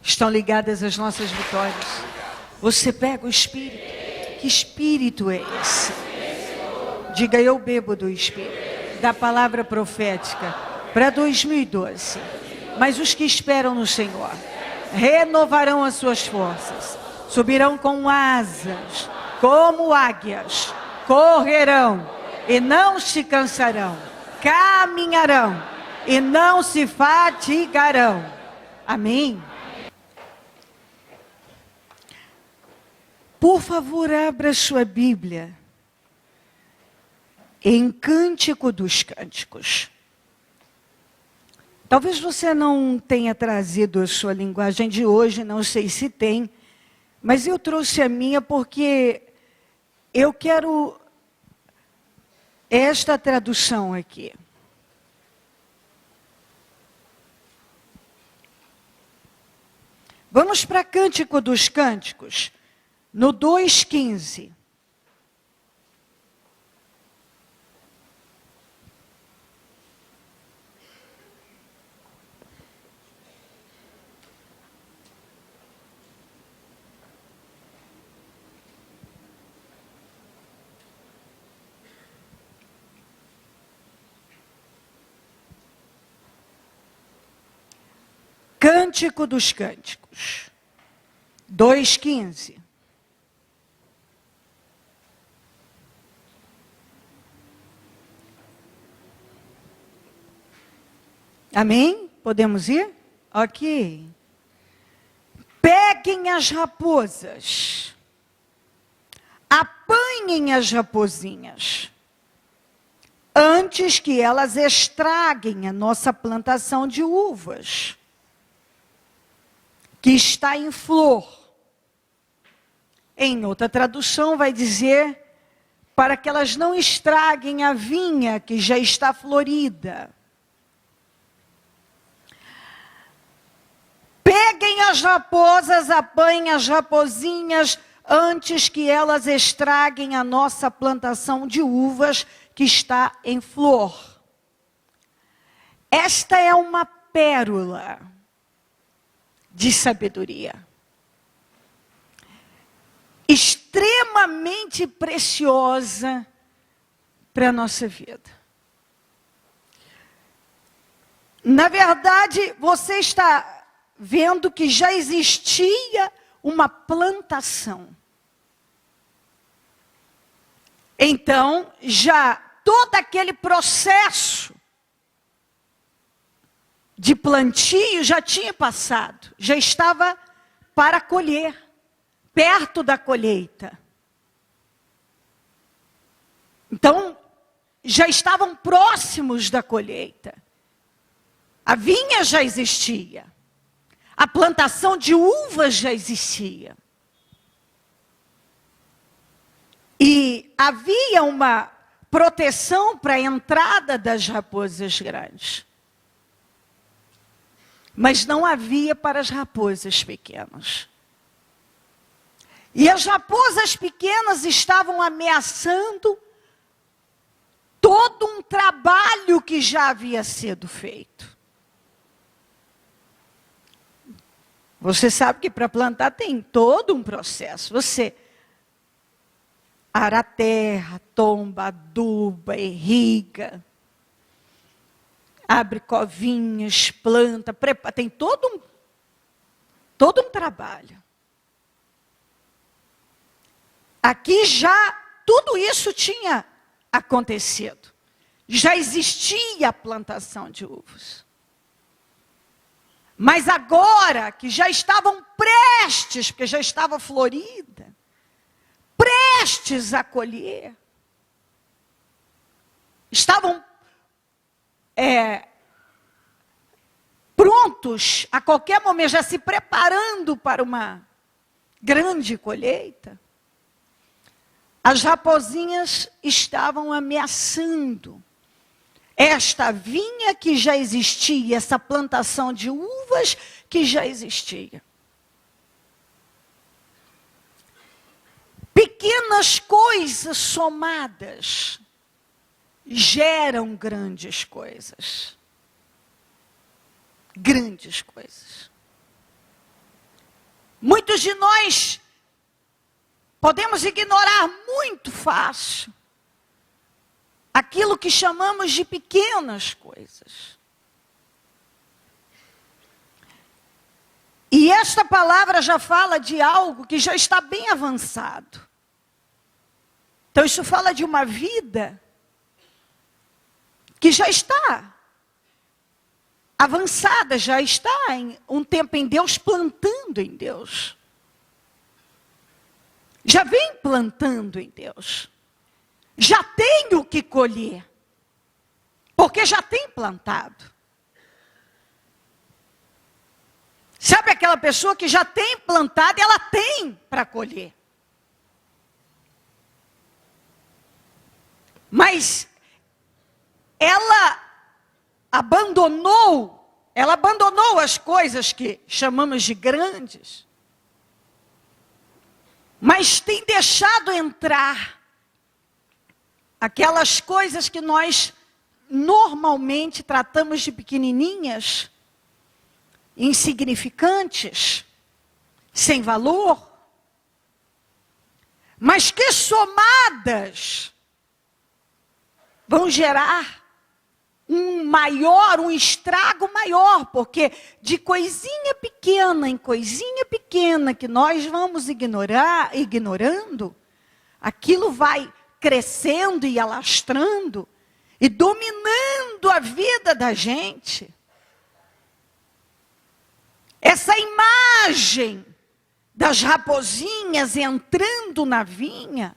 estão ligadas às nossas vitórias. Você pega o Espírito. Que Espírito é esse? Diga, eu bebo do Espírito, da palavra profética para 2012. Mas os que esperam no Senhor renovarão as suas forças, subirão com asas, como águias, correrão e não se cansarão, caminharão e não se fatigarão. Amém? Por favor, abra sua Bíblia em Cântico dos Cânticos. Talvez você não tenha trazido a sua linguagem de hoje, não sei se tem, mas eu trouxe a minha porque eu quero esta tradução aqui. Vamos para Cântico dos Cânticos, no 2,15. Cântico dos Cânticos, 2,15. Amém? Podemos ir? Ok. Peguem as raposas, apanhem as raposinhas, antes que elas estraguem a nossa plantação de uvas, que está em flor. Em outra tradução vai dizer, para que elas não estraguem a vinha que já está florida. Peguem as raposas, apanhem as raposinhas, antes que elas estraguem a nossa plantação de uvas que está em flor. Esta é uma pérola de sabedoria, extremamente preciosa para a nossa vida. Na verdade, você está vendo que já existia uma plantação. Então, já todo aquele processo de plantio já tinha passado, já estava para colher, perto da colheita. Então, já estavam próximos da colheita. A vinha já existia, a plantação de uvas já existia. E havia uma proteção para a entrada das raposas grandes. Mas não havia para as raposas pequenas. E as raposas pequenas estavam ameaçando todo um trabalho que já havia sido feito. Você sabe que para plantar tem todo um processo. Você ara a terra, tomba, aduba, irriga, abre covinhas, planta, prepara, tem todo um trabalho. Aqui já tudo isso tinha acontecido. Já existia a plantação de uvas. Mas agora que já estavam prestes, porque já estava florida, prestes a colher, estavam prontos a qualquer momento, já se preparando para uma grande colheita, as raposinhas estavam ameaçando esta vinha que já existia, essa plantação de uvas que já existia. Pequenas coisas somadas geram grandes coisas. Grandes coisas. Muitos de nós podemos ignorar muito fácil aquilo que chamamos de pequenas coisas. E esta palavra já fala de algo que já está bem avançado. Então isso fala de uma vida que já está avançada, já está em um tempo em Deus, plantando em Deus. Já vem plantando em Deus. Já tem o que colher. Porque já tem plantado. Sabe aquela pessoa que já tem plantado, ela tem para colher. Mas ela abandonou as coisas que chamamos de grandes, mas tem deixado entrar aquelas coisas que nós normalmente tratamos de pequenininhas, insignificantes, sem valor, mas que somadas vão gerar um estrago maior, porque de coisinha pequena em coisinha pequena que nós vamos ignorando, aquilo vai crescendo e alastrando e dominando a vida da gente. Essa imagem das raposinhas entrando na vinha,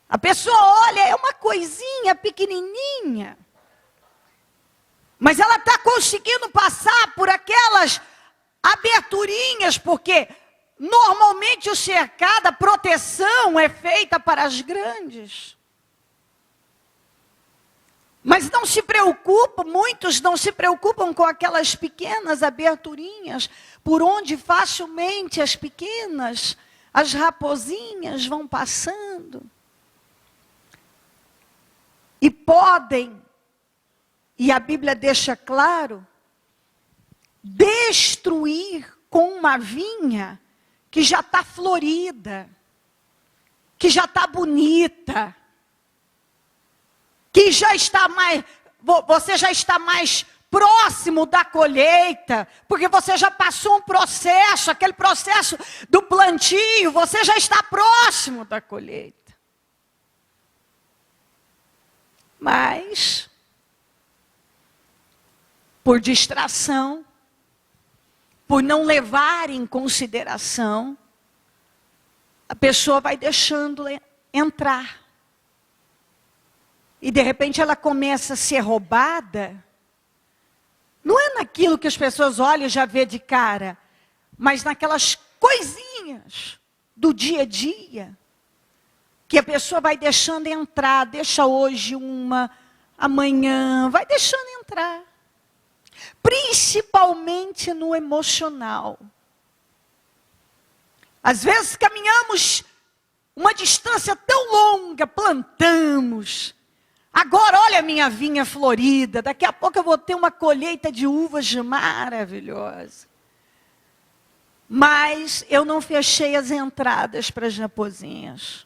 a pessoa olha, é uma coisinha pequenininha, mas ela está conseguindo passar por aquelas aberturinhas, porque normalmente o cercado, a proteção é feita para as grandes. Mas não se preocupam, muitos não se preocupam com aquelas pequenas aberturinhas, por onde facilmente as pequenas, as raposinhas vão passando. E podem, e a Bíblia deixa claro, destruir com uma vinha que já está florida, que já está bonita, que já está mais, você já está mais próximo da colheita, porque você já passou um processo, aquele processo do plantio, você já está próximo da colheita. Mas, por distração, por não levar em consideração, a pessoa vai deixando entrar. E de repente ela começa a ser roubada. Não é naquilo que as pessoas olham e já vê de cara, mas naquelas coisinhas do dia a dia, que a pessoa vai deixando entrar, deixa hoje uma, amanhã, vai deixando entrar. Principalmente no emocional. Às vezes caminhamos uma distância tão longa, plantamos. Agora olha a minha vinha florida, daqui a pouco eu vou ter uma colheita de uvas maravilhosa. Mas eu não fechei as entradas para as raposinhas.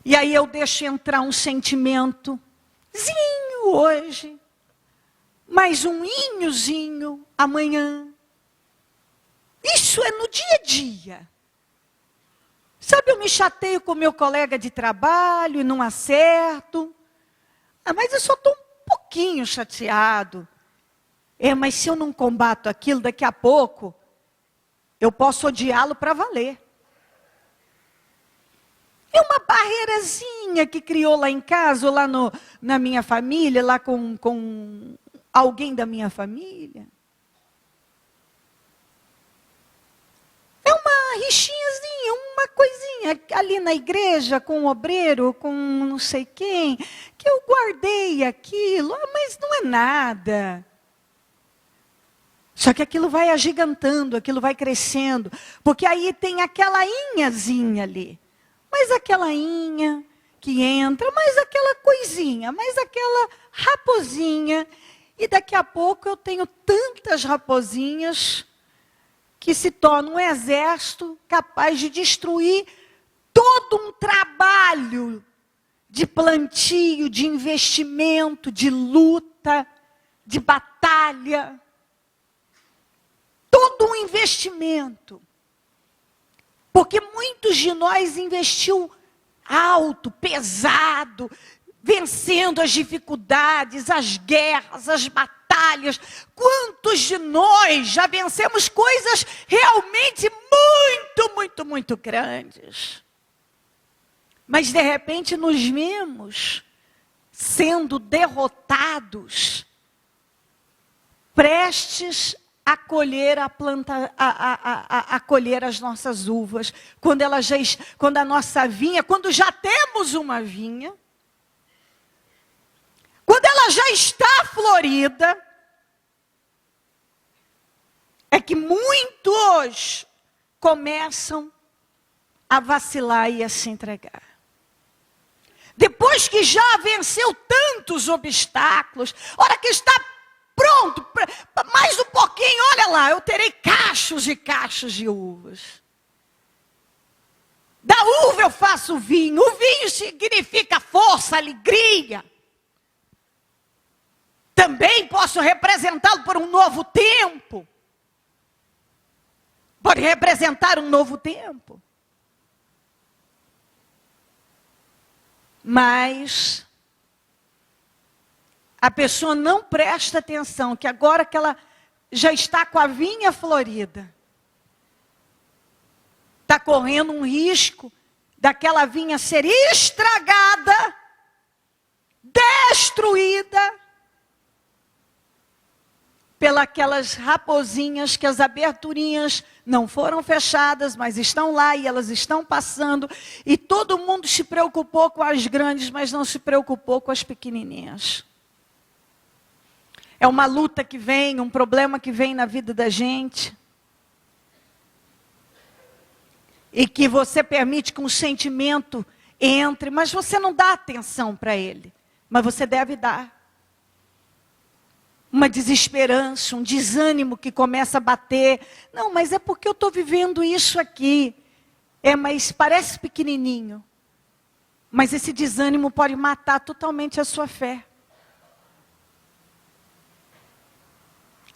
E aí eu deixo entrar um sentimentozinho hoje, mais um inhozinho amanhã. Isso é no dia a dia. Sabe, eu me chateio com meu colega de trabalho e não acerto. Mas eu só estou um pouquinho chateado. Mas se eu não combato aquilo, daqui a pouco, eu posso odiá-lo para valer. É uma barreirazinha que criou lá em casa, ou lá na minha família, lá com alguém da minha família. É uma rixinhazinha, uma coisinha ali na igreja, com o obreiro, com não sei quem, que eu guardei aquilo, mas não é nada. Só que aquilo vai agigantando, aquilo vai crescendo, porque aí tem aquela inhazinha ali. Mais aquela inha que entra, mais aquela coisinha, mais aquela raposinha. E daqui a pouco eu tenho tantas raposinhas que se torna um exército capaz de destruir todo um trabalho de plantio, de investimento, de luta, de batalha. Todo um investimento. Porque muitos de nós investiu alto, pesado, vencendo as dificuldades, as guerras, as batalhas. Quantos de nós já vencemos coisas realmente muito grandes? Mas de repente nos vemos sendo derrotados, prestes a colher a colher as nossas uvas, quando a nossa vinha, quando já temos uma vinha, quando ela já está florida, é que muitos começam a vacilar e a se entregar. Depois que já venceu tantos obstáculos, hora que está pronto, mais um pouquinho, olha lá, eu terei cachos e cachos de uvas. Da uva eu faço vinho. O vinho significa força, alegria. Também posso representá-lo por um novo tempo. Pode representar um novo tempo. Mas a pessoa não presta atenção que agora que ela já está com a vinha florida, está correndo um risco daquela vinha ser estragada, destruída, pelas raposinhas, que as aberturinhas não foram fechadas, mas estão lá e elas estão passando. E todo mundo se preocupou com as grandes, mas não se preocupou com as pequenininhas. É uma luta que vem, um problema que vem na vida da gente. E que você permite que um sentimento entre, mas você não dá atenção para ele. Mas você deve dar. Uma desesperança, um desânimo que começa a bater. Não, mas é porque eu estou vivendo isso aqui. Mas parece pequenininho. Mas esse desânimo pode matar totalmente a sua fé.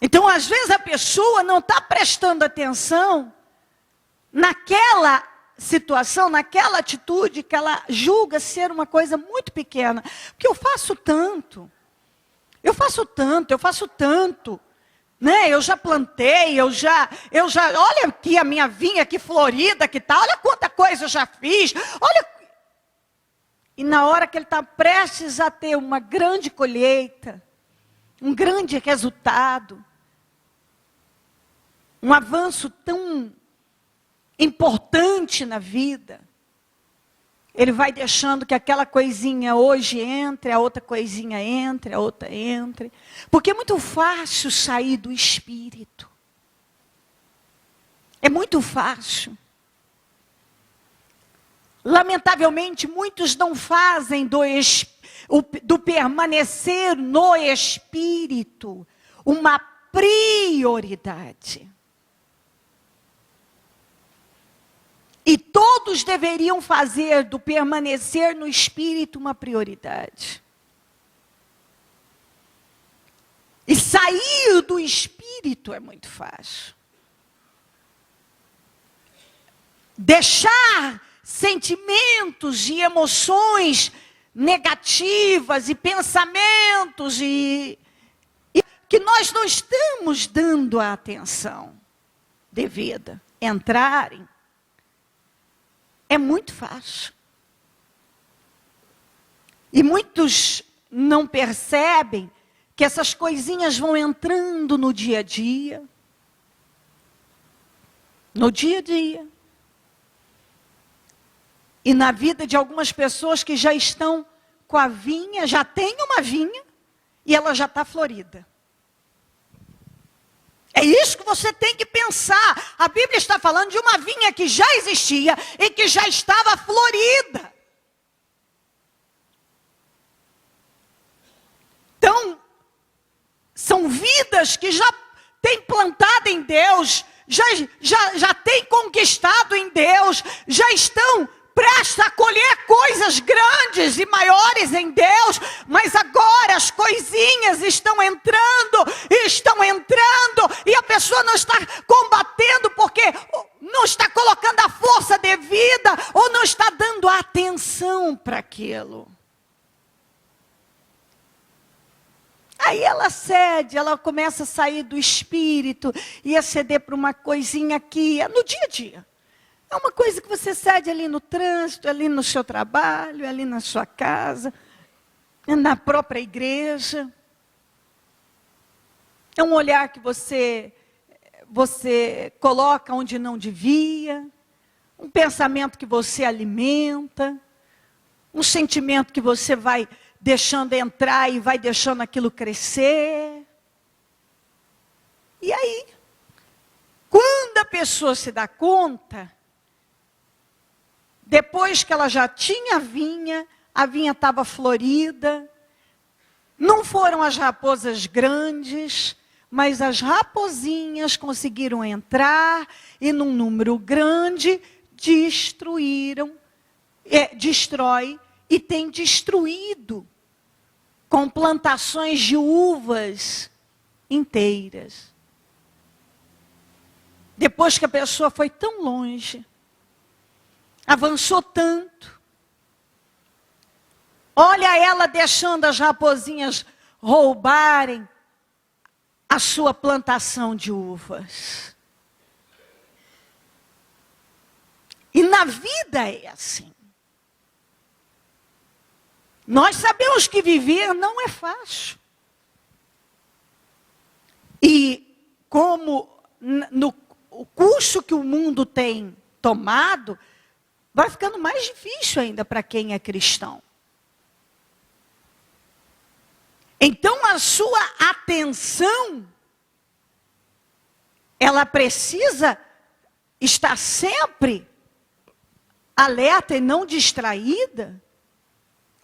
Então, às vezes a pessoa não está prestando atenção naquela situação, naquela atitude que ela julga ser uma coisa muito pequena. Porque eu faço tanto. Eu faço tanto, né? Eu já plantei, eu já, olha aqui a minha vinha aqui florida que tá, olha quanta coisa eu já fiz, olha. E na hora que ele está prestes a ter uma grande colheita, um grande resultado, um avanço tão importante na vida, ele vai deixando que aquela coisinha hoje entre, a outra coisinha entre, a outra entre. Porque é muito fácil sair do espírito. É muito fácil. Lamentavelmente, muitos não fazem do permanecer no espírito uma prioridade. E todos deveriam fazer do permanecer no espírito uma prioridade. E sair do espírito é muito fácil. Deixar sentimentos e emoções negativas e pensamentos e que nós não estamos dando a atenção devida entrarem. É muito fácil. E muitos não percebem que essas coisinhas vão entrando no dia a dia. No dia a dia. E na vida de algumas pessoas que já estão com a vinha, já tem uma vinha, e ela já está florida. É isso que você tem que pensar. A Bíblia está falando de uma vinha que já existia e que já estava florida. Então, são vidas que já têm plantado em Deus, já têm conquistado em Deus, já estão prestes a colher coisas grandes e maiores em Deus, mas agora as coisinhas estão entrando, e a pessoa não está combatendo porque não está colocando a força devida, ou não está dando atenção para aquilo. Aí ela cede, ela começa a sair do espírito e a ceder para uma coisinha aqui, no dia a dia. É uma coisa que você cede ali no trânsito, ali no seu trabalho, ali na sua casa, na própria igreja. É um olhar que você coloca onde não devia, um pensamento que você alimenta, um sentimento que você vai deixando entrar e vai deixando aquilo crescer. E aí, quando a pessoa se dá conta, depois que ela já tinha a vinha estava florida, não foram as raposas grandes, mas as raposinhas conseguiram entrar e num número grande destrói e tem destruído com plantações de uvas inteiras. Depois que a pessoa foi tão longe, avançou tanto, olha ela deixando as raposinhas roubarem a sua plantação de uvas. E na vida é assim. Nós sabemos que viver não é fácil. E como o curso que o mundo tem tomado, vai ficando mais difícil ainda para quem é cristão. Então a sua atenção, ela precisa estar sempre alerta e não distraída.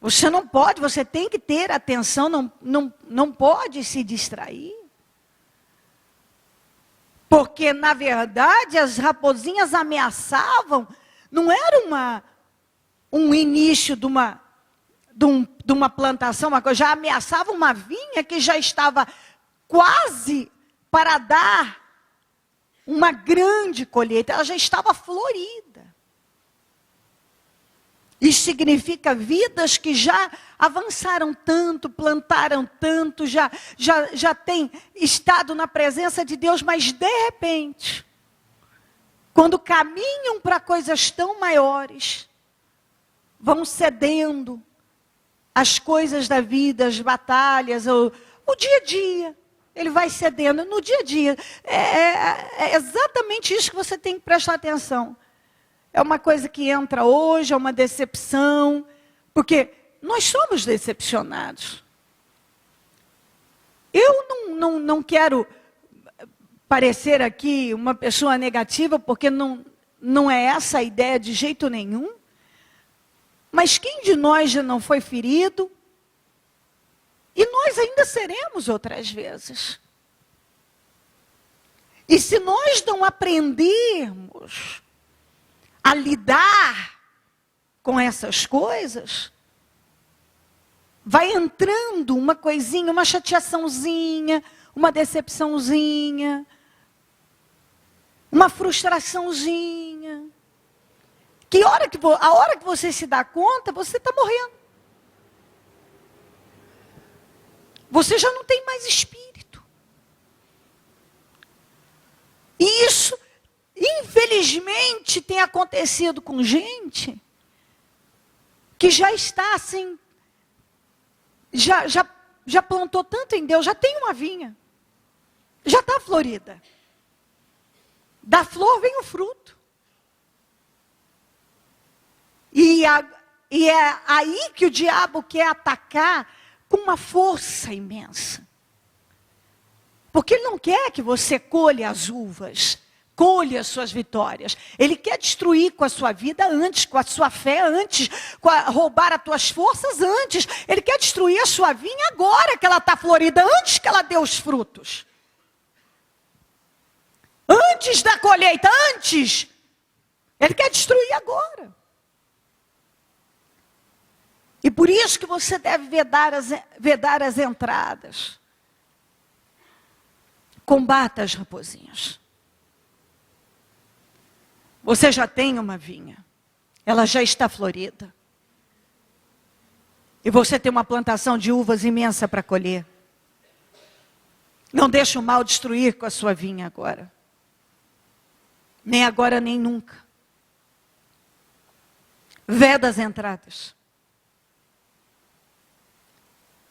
Você não pode, você tem que ter atenção, não pode se distrair. Porque, na verdade, as raposinhas ameaçavam, não era um início de uma plantação, uma coisa, já ameaçava uma vinha que já estava quase para dar uma grande colheita, ela já estava florida. Isso significa vidas que já avançaram tanto, plantaram tanto, já têm estado na presença de Deus, mas de repente, quando caminham para coisas tão maiores, vão cedendo as coisas da vida, as batalhas, o dia a dia. Ele vai cedendo no dia a dia. É exatamente isso que você tem que prestar atenção. É uma coisa que entra hoje, é uma decepção, porque nós somos decepcionados. Eu não quero parecer aqui uma pessoa negativa, porque não é essa a ideia de jeito nenhum. Mas quem de nós já não foi ferido? E nós ainda seremos outras vezes. E se nós não aprendermos a lidar com essas coisas, vai entrando uma coisinha, uma chateaçãozinha, uma decepçãozinha, uma frustraçãozinha, que a hora que você se dá conta, você está morrendo. Você já não tem mais espírito. E isso, infelizmente, tem acontecido com gente que já está assim, já plantou tanto em Deus, já tem uma vinha, já está florida. Da flor vem o fruto. E é aí que o diabo quer atacar com uma força imensa. Porque ele não quer que você colha as uvas, colha as suas vitórias. Ele quer destruir com a sua vida antes, com a sua fé antes, roubar as tuas forças antes. Ele quer destruir a sua vinha agora que ela está florida, antes que ela dê os frutos. Antes antes da colheita, antes. Ele quer destruir agora. E por isso que você deve vedar as entradas. Combata as raposinhas. Você já tem uma vinha. Ela já está florida. E você tem uma plantação de uvas imensa para colher. Não deixe o mal destruir com a sua vinha agora. Nem agora, nem nunca. Veda as entradas.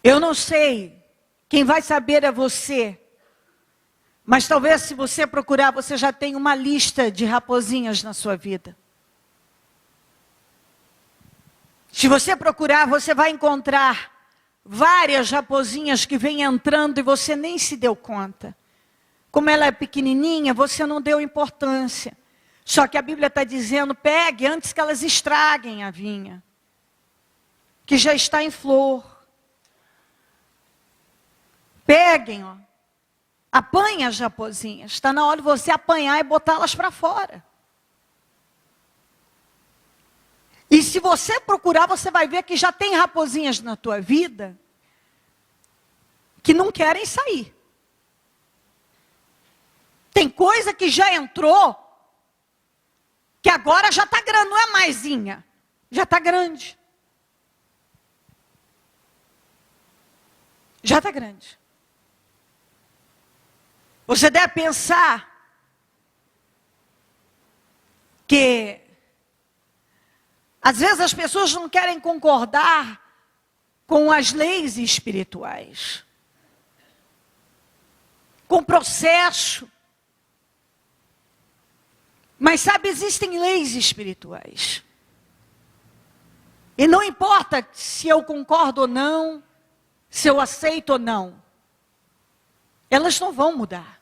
Eu não sei. Quem vai saber é você. Mas talvez se você procurar, você já tenha uma lista de raposinhas na sua vida. Se você procurar, você vai encontrar várias raposinhas que vêm entrando e você nem se deu conta. Como ela é pequenininha, você não deu importância. Só que a Bíblia está dizendo, pegue antes que elas estraguem a vinha. Que já está em flor. Peguem, ó. Apanhe as raposinhas. Está na hora de você apanhar e botá-las para fora. E se você procurar, você vai ver que já tem raposinhas na tua vida que não querem sair. Tem coisa que já entrou, que agora já está grande, não é maisinha, já está grande. Já está grande. Você deve pensar que às vezes as pessoas não querem concordar com as leis espirituais, com o processo. Mas sabe, existem leis espirituais. E não importa se eu concordo ou não, se eu aceito ou não, elas não vão mudar.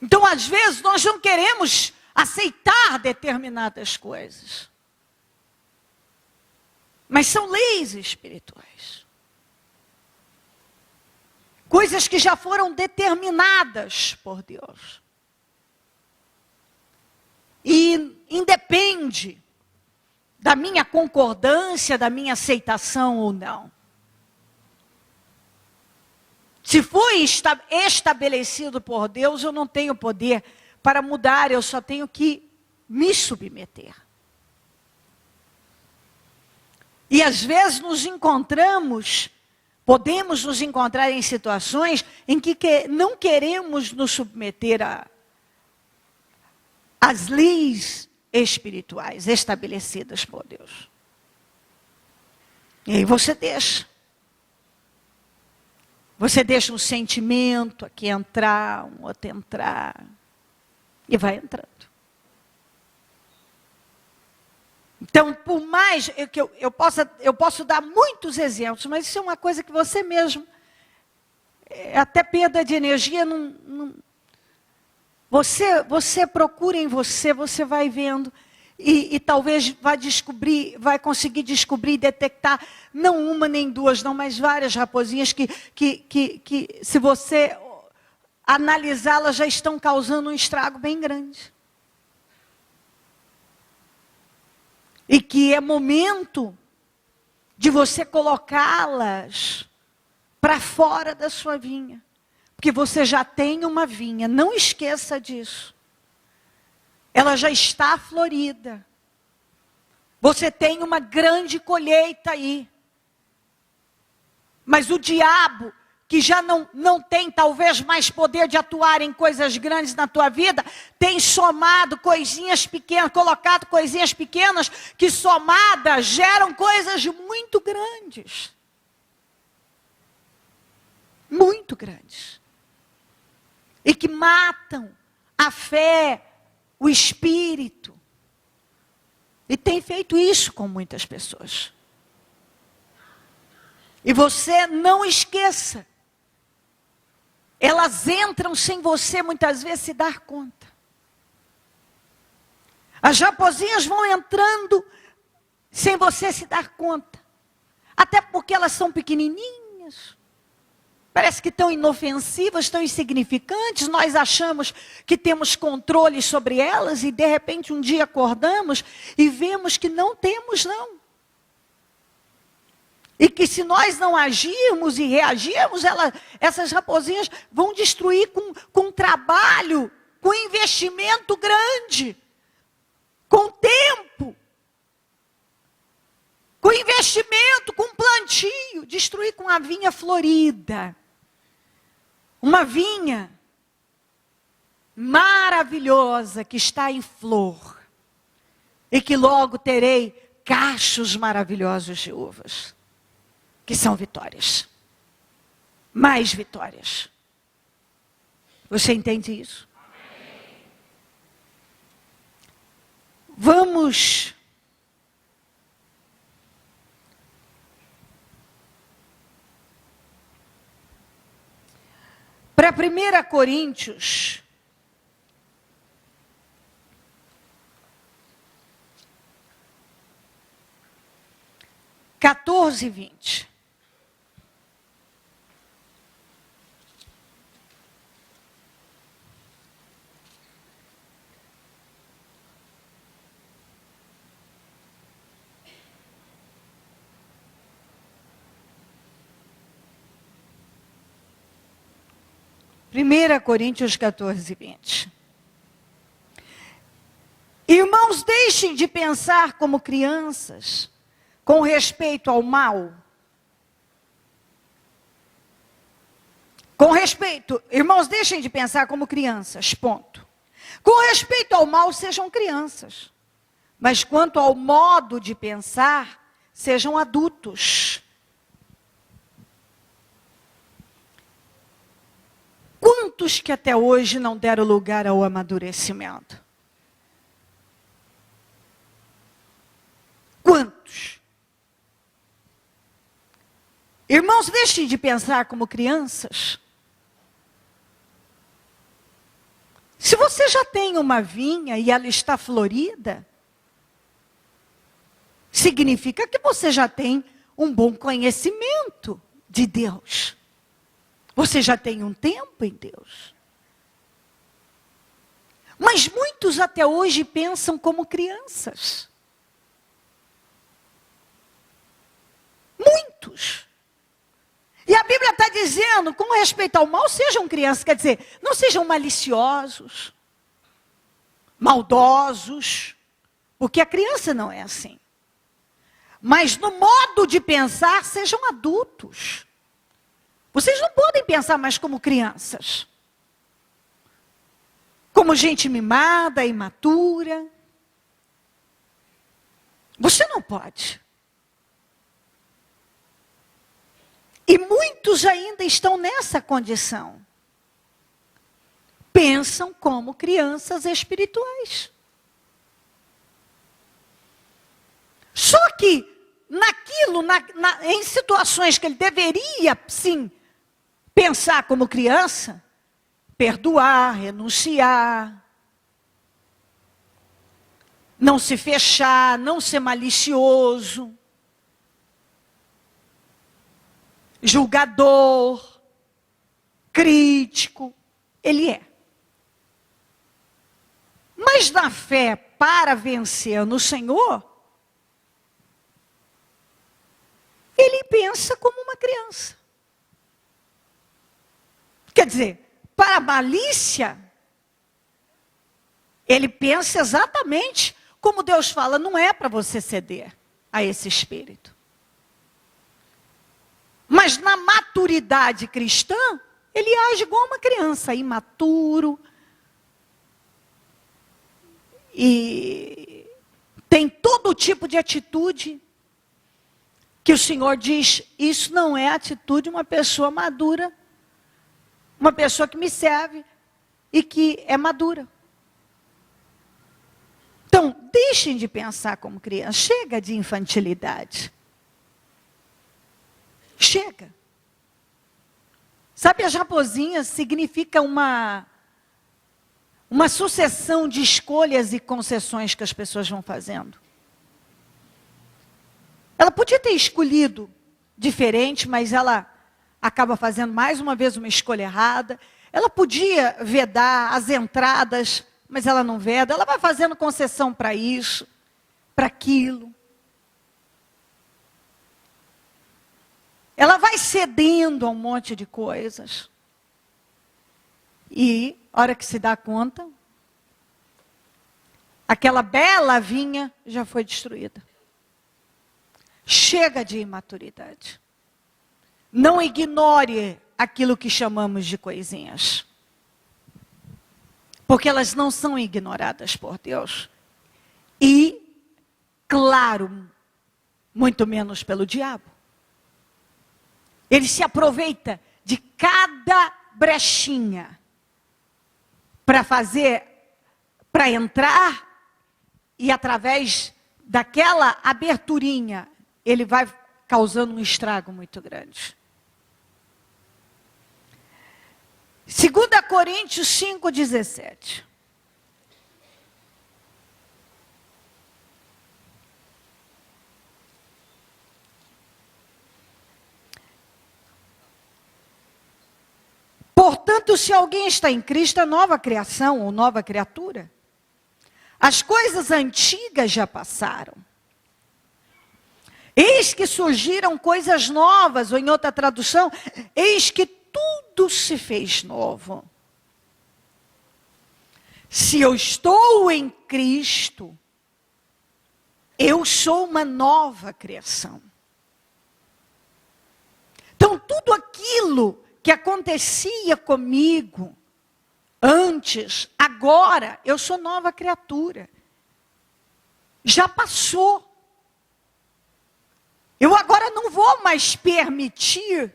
Então, às vezes, nós não queremos aceitar determinadas coisas. Mas são leis espirituais. Coisas que já foram determinadas por Deus. E independe da minha concordância, da minha aceitação ou não. Se foi estabelecido por Deus, eu não tenho poder para mudar, eu só tenho que me submeter. E às vezes podemos nos encontrar em situações em que não queremos nos submeter às leis espirituais estabelecidas por Deus. E aí você deixa. Você deixa um sentimento aqui entrar, um outro entrar. E vai entrando. Então, por mais que eu posso dar muitos exemplos, mas isso é uma coisa que você mesmo, até perda de energia, você procura em você, você vai vendo. E talvez vai conseguir descobrir e detectar, não uma nem duas, não, mas várias raposinhas que se você analisá-las, já estão causando um estrago bem grande. E que é momento de você colocá-las para fora da sua vinha. Porque você já tem uma vinha, não esqueça disso. Ela já está florida. Você tem uma grande colheita aí. Mas o diabo, que já não tem talvez mais poder de atuar em coisas grandes na tua vida, tem somado coisinhas pequenas, colocado coisinhas pequenas, que somadas geram coisas muito grandes. Muito grandes. E que matam a fé, o espírito. E tem feito isso com muitas pessoas. E você não esqueça. Elas entram sem você muitas vezes se dar conta. As raposinhas vão entrando sem você se dar conta. Até porque elas são pequenininhas. parece que tão inofensivas, tão insignificantes, nós achamos que temos controle sobre elas e de repente um dia acordamos e vemos que não temos não. E que se nós não agirmos e reagirmos, essas raposinhas vão destruir com trabalho, com investimento grande, com tempo, com investimento, com plantio, destruir com a vinha florida. Uma vinha maravilhosa que está em flor. E que logo terei cachos maravilhosos de uvas. Que são vitórias. Mais vitórias. Você entende isso? Vamos para 1 Coríntios, e 20. Primeira Coríntios 14, 20. Irmãos, deixem de pensar como crianças, com respeito ao mal. Irmãos, deixem de pensar como crianças, ponto. Com respeito ao mal, sejam crianças. Mas quanto ao modo de pensar, sejam adultos. Quantos que até hoje não deram lugar ao amadurecimento? Quantos? Irmãos, deixem de pensar como crianças. Se você já tem uma vinha e ela está florida, significa que você já tem um bom conhecimento de Deus. Você já tem um tempo em Deus. Mas muitos até hoje pensam como crianças. Muitos. E a Bíblia está dizendo, com respeito ao mal, sejam crianças. Quer dizer, não sejam maliciosos, maldosos. Porque a criança não é assim. Mas no modo de pensar, sejam adultos. Vocês não podem pensar mais como crianças. Como gente mimada, imatura. Você não pode. E muitos ainda estão nessa condição. Pensam como crianças espirituais. Só que em situações que ele deveria, sim, pensar como criança, perdoar, renunciar, não se fechar, não ser malicioso, julgador, crítico, ele é. Mas na fé, para vencer no Senhor, ele pensa como uma criança. Quer dizer, para a malícia, ele pensa exatamente como Deus fala, não é para você ceder a esse espírito. Mas na maturidade cristã, ele age igual uma criança, imaturo. E tem todo tipo de atitude que o Senhor diz, isso não é a atitude de uma pessoa madura. Uma pessoa que me serve e que é madura. Então, deixem de pensar como criança. Chega de infantilidade. Chega. Sabe, as raposinhas significa uma sucessão de escolhas e concessões que as pessoas vão fazendo. Ela podia ter escolhido diferente, mas ela acaba fazendo mais uma vez uma escolha errada. Ela podia vedar as entradas, mas ela não veda. Ela vai fazendo concessão para isso, para aquilo. Ela vai cedendo a um monte de coisas. E, a hora que se dá conta, aquela bela vinha já foi destruída. Chega de imaturidade. Não ignore aquilo que chamamos de coisinhas. Porque elas não são ignoradas por Deus. E, claro, muito menos pelo diabo. Ele se aproveita de cada brechinha para entrar, e através daquela aberturinha, ele vai causando um estrago muito grande. 2 Coríntios 5,17. Portanto, se alguém está em Cristo, é nova criação ou nova criatura. As coisas antigas já passaram. Eis que surgiram coisas novas, ou em outra tradução, eis que tudo se fez novo. Se eu estou em Cristo, eu sou uma nova criação. Então, tudo aquilo que acontecia comigo antes, agora, eu sou nova criatura. Já passou. Eu agora não vou mais permitir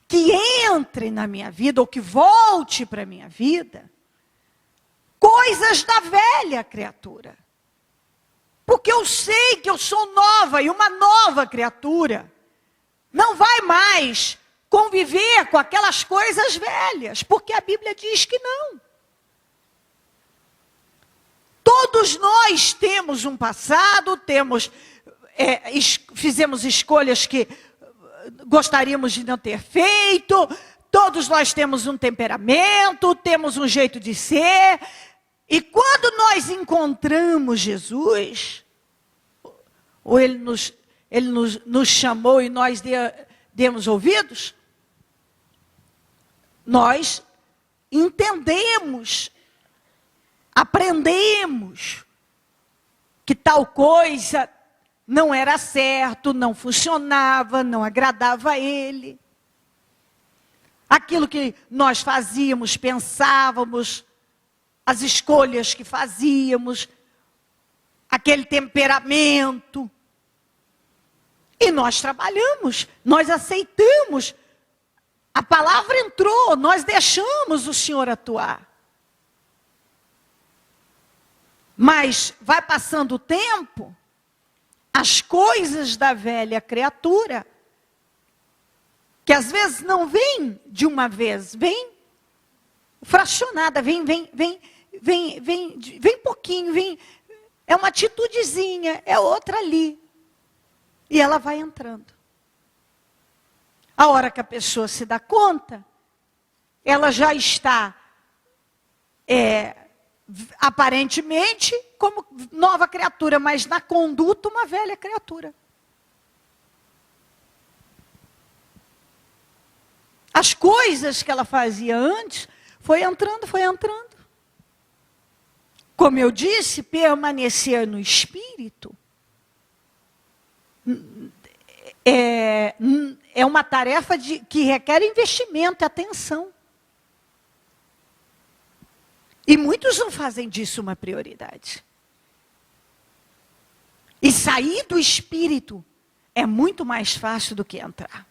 que entre na minha vida, ou que volte para a minha vida, coisas da velha criatura. Porque eu sei que eu sou nova, e uma nova criatura não vai mais conviver com aquelas coisas velhas, porque a Bíblia diz que não. Todos nós temos um passado, fizemos escolhas que gostaríamos de não ter feito, todos nós temos um temperamento, temos um jeito de ser, e quando nós encontramos Jesus, ou Ele nos chamou e nós demos ouvidos, nós entendemos, aprendemos que tal coisa não era certo, não funcionava, não agradava a Ele. Aquilo que nós fazíamos, pensávamos, as escolhas que fazíamos, aquele temperamento. E nós trabalhamos, nós aceitamos. A palavra entrou, nós deixamos o Senhor atuar. Mas vai passando o tempo, as coisas da velha criatura, que às vezes não vem de uma vez, vem fracionada, vem pouquinho, é uma atitudezinha, é outra ali. E ela vai entrando. A hora que a pessoa se dá conta, ela já está, aparentemente, como nova criatura, mas na conduta uma velha criatura. As coisas que ela fazia antes, foi entrando. Como eu disse, permanecer no Espírito é uma tarefa que requer investimento e atenção. E muitos não fazem disso uma prioridade. E sair do Espírito é muito mais fácil do que entrar.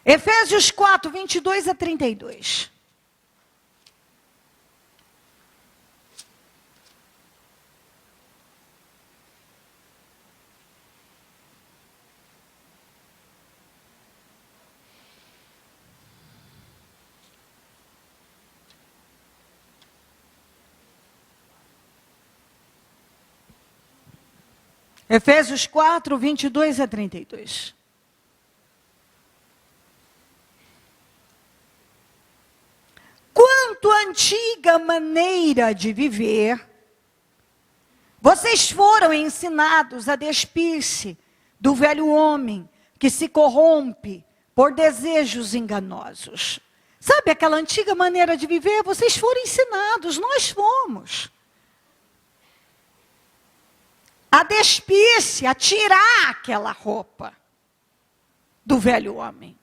Efésios 4, 22 a 32. Efésios 4, 22 a 32. enquanto antiga maneira de viver, vocês foram ensinados a despir-se do velho homem que se corrompe por desejos enganosos. Sabe aquela antiga maneira de viver? Vocês foram ensinados, nós fomos. A despir-se, a tirar aquela roupa do velho homem.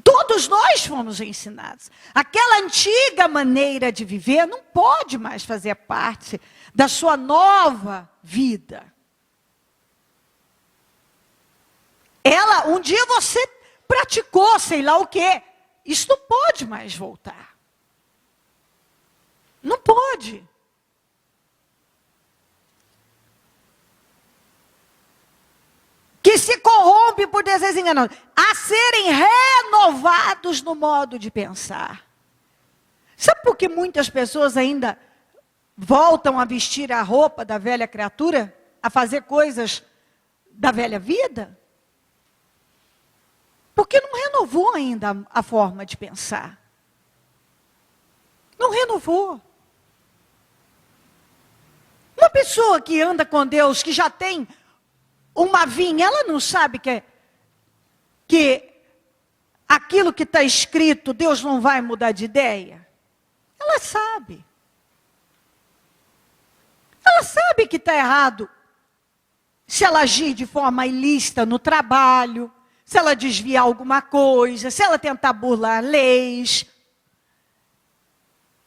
Todos nós fomos ensinados. Aquela antiga maneira de viver não pode mais fazer parte da sua nova vida. Um dia você praticou, sei lá o quê. Isso não pode mais voltar. Não pode. Que se corrompe por desejos enganosos, a serem renovados no modo de pensar. Sabe por que muitas pessoas ainda voltam a vestir a roupa da velha criatura? A fazer coisas da velha vida? Porque não renovou ainda a forma de pensar. Não renovou. Uma pessoa que anda com Deus, que já tem uma vinha, ela não sabe que aquilo que está escrito, Deus não vai mudar de ideia? Ela sabe. Ela sabe que está errado se ela agir de forma ilícita no trabalho, se ela desviar alguma coisa, se ela tentar burlar leis,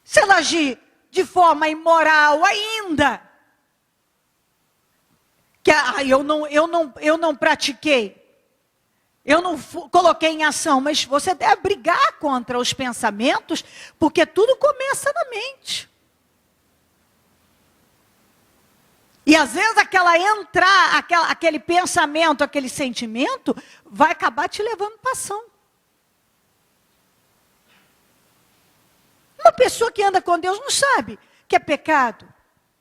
se ela agir de forma imoral ainda. Que eu não pratiquei, eu não coloquei em ação, mas você deve brigar contra os pensamentos, porque tudo começa na mente. E às vezes aquele pensamento, aquele sentimento, vai acabar te levando para ação. Uma pessoa que anda com Deus não sabe que é pecado.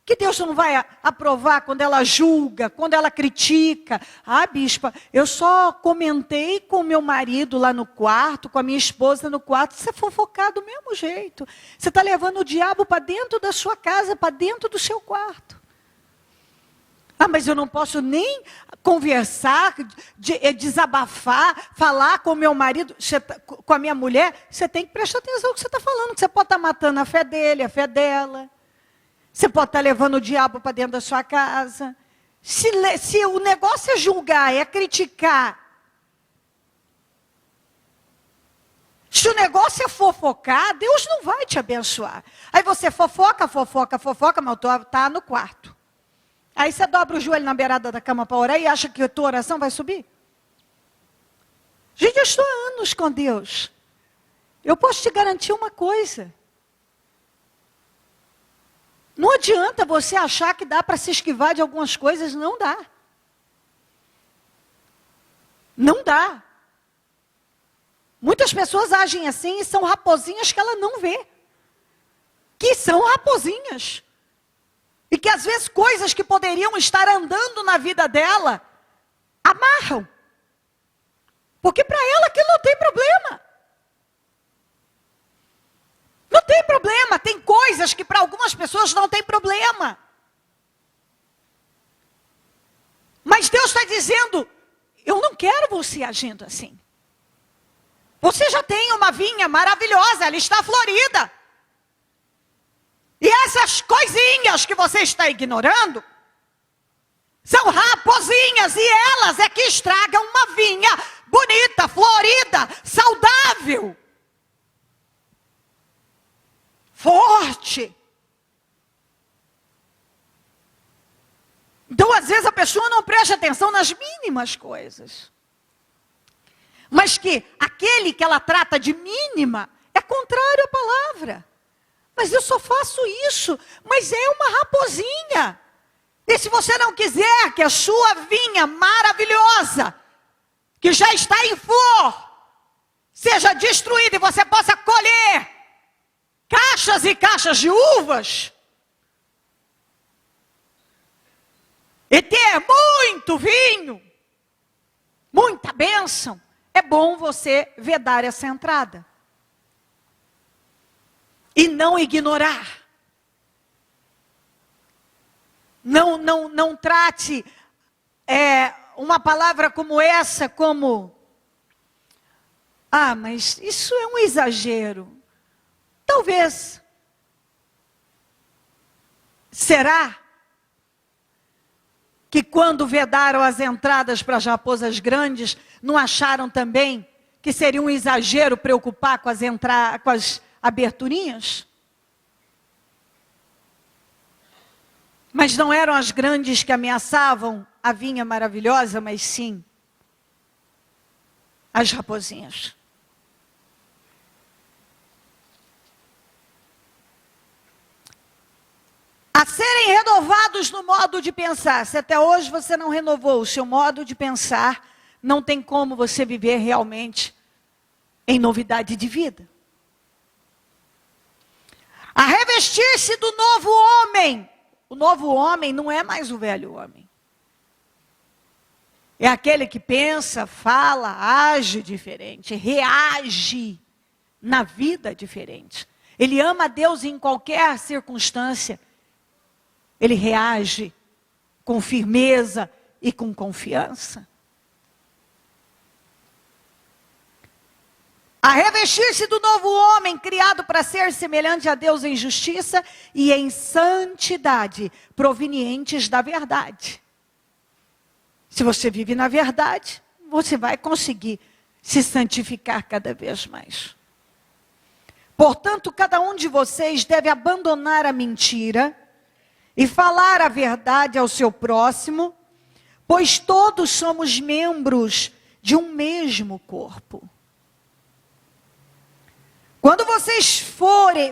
Que Deus não vai aprovar quando ela julga, quando ela critica. Ah, bispa, eu só comentei com meu marido lá no quarto, com a minha esposa no quarto. Você é fofocado do mesmo jeito. Você está levando o diabo para dentro da sua casa, para dentro do seu quarto. Ah, mas eu não posso nem conversar, desabafar, falar com o meu marido, com a minha mulher. Você tem que prestar atenção no que você está falando. Que você pode estar matando a fé dele, a fé dela. Você pode estar levando o diabo para dentro da sua casa. Se o negócio é julgar, é criticar. Se o negócio é fofocar, Deus não vai te abençoar. Aí você fofoca, mas está no quarto. Aí você dobra o joelho na beirada da cama para orar e acha que a tua oração vai subir? Gente, eu estou há anos com Deus. Eu posso te garantir uma coisa. Não adianta você achar que dá para se esquivar de algumas coisas, não dá. Não dá. Muitas pessoas agem assim e são raposinhas que ela não vê. Que são raposinhas. E que às vezes coisas que poderiam estar andando na vida dela, amarram. Porque para ela aquilo não tem problema. Não tem problema, tem coisas que para algumas pessoas não tem problema. Mas Deus está dizendo, eu não quero você agindo assim. Você já tem uma vinha maravilhosa, ela está florida. E essas coisinhas que você está ignorando, são raposinhas, e elas é que estragam uma vinha bonita, florida, saudável. Forte. Então, às vezes, a pessoa não presta atenção nas mínimas coisas. Mas que aquele que ela trata de mínima é contrário à palavra. Mas eu só faço isso, mas é uma raposinha. E se você não quiser que a sua vinha maravilhosa, que já está em flor, seja destruída e você possa colher caixas e caixas de uvas, e ter muito vinho, muita bênção, é bom você vedar essa entrada. e não ignorar. Não trate uma palavra como essa como, mas isso é um exagero. Talvez. Será que quando vedaram as entradas para as raposas grandes, não acharam também que seria um exagero preocupar com as aberturinhas? Mas não eram as grandes que ameaçavam a vinha maravilhosa, mas sim as raposinhas. A serem renovados no modo de pensar. Se até hoje você não renovou o seu modo de pensar, não tem como você viver realmente em novidade de vida. A revestir-se do novo homem. O novo homem não é mais o velho homem. É aquele que pensa, fala, age diferente, reage na vida diferente. Ele ama a Deus em qualquer circunstância. Ele reage com firmeza e com confiança. A revestir-se do novo homem, criado para ser semelhante a Deus em justiça e em santidade, provenientes da verdade. Se você vive na verdade, você vai conseguir se santificar cada vez mais. Portanto, cada um de vocês deve abandonar a mentira e falar a verdade ao seu próximo, pois todos somos membros de um mesmo corpo. Quando vocês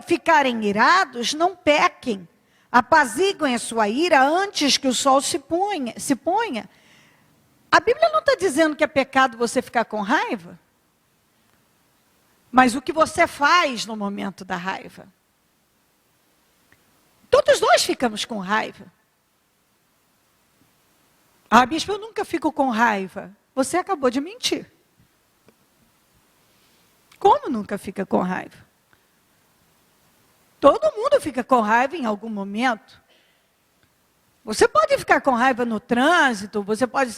ficarem irados, não pequem. Apaziguem a sua ira antes que o sol se ponha. A Bíblia não está dizendo que é pecado você ficar com raiva. Mas o que você faz no momento da raiva. Todos nós ficamos com raiva. Bispo, eu nunca fico com raiva. Você acabou de mentir. Como nunca fica com raiva? Todo mundo fica com raiva em algum momento. Você pode ficar com raiva no trânsito, você pode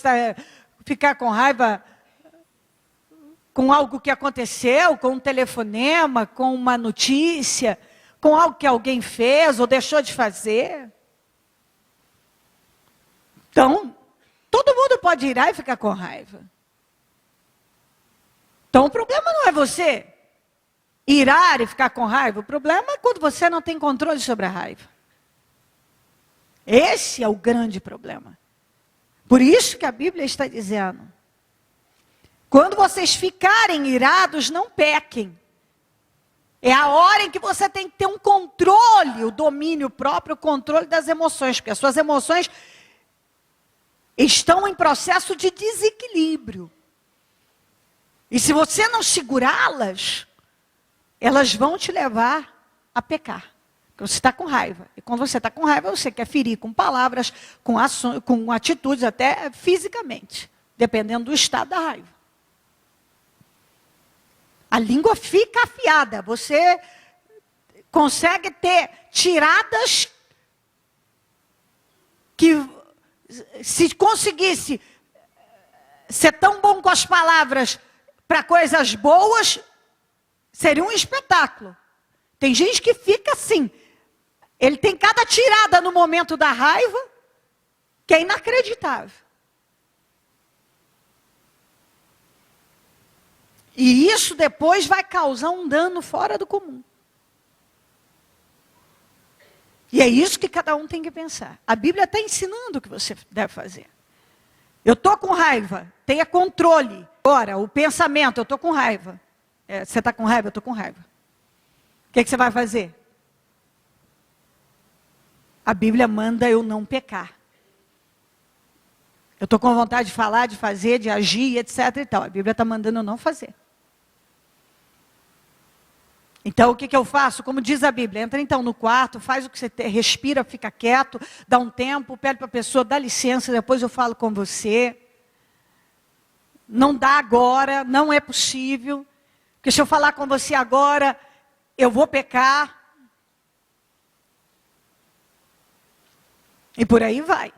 ficar com raiva com algo que aconteceu, com um telefonema, com uma notícia, com algo que alguém fez ou deixou de fazer. Então, todo mundo pode irar e ficar com raiva. Então, o problema não é você irar e ficar com raiva. O problema é quando você não tem controle sobre a raiva. Esse é o grande problema. Por isso que a Bíblia está dizendo: quando vocês ficarem irados, não pequem. É a hora em que você tem que ter um controle, o domínio próprio, o controle das emoções. Porque as suas emoções estão em processo de desequilíbrio. E se você não segurá-las, elas vão te levar a pecar. Porque você está com raiva. E quando você está com raiva, você quer ferir com palavras, com ações, com atitudes, até fisicamente. Dependendo do estado da raiva. A língua fica afiada. Você consegue ter tiradas que, se conseguisse ser tão bom com as palavras para coisas boas, seria um espetáculo. Tem gente que fica assim. Ele tem cada tirada no momento da raiva que é inacreditável. E isso depois vai causar um dano fora do comum. E é isso que cada um tem que pensar. A Bíblia está ensinando o que você deve fazer. Eu estou com raiva, tenha controle. Agora, o pensamento, eu estou com raiva. Você está com raiva? Eu estou com raiva. O que você vai fazer? A Bíblia manda eu não pecar. Eu estou com vontade de falar, de fazer, de agir, etc. e tal. A Bíblia está mandando eu não fazer. Então, o que eu faço? Como diz a Bíblia, entra então no quarto, faz o que você respira, fica quieto, dá um tempo, pede para a pessoa, dá licença, depois eu falo com você. Não dá agora, não é possível. Porque se eu falar com você agora, eu vou pecar. E por aí vai.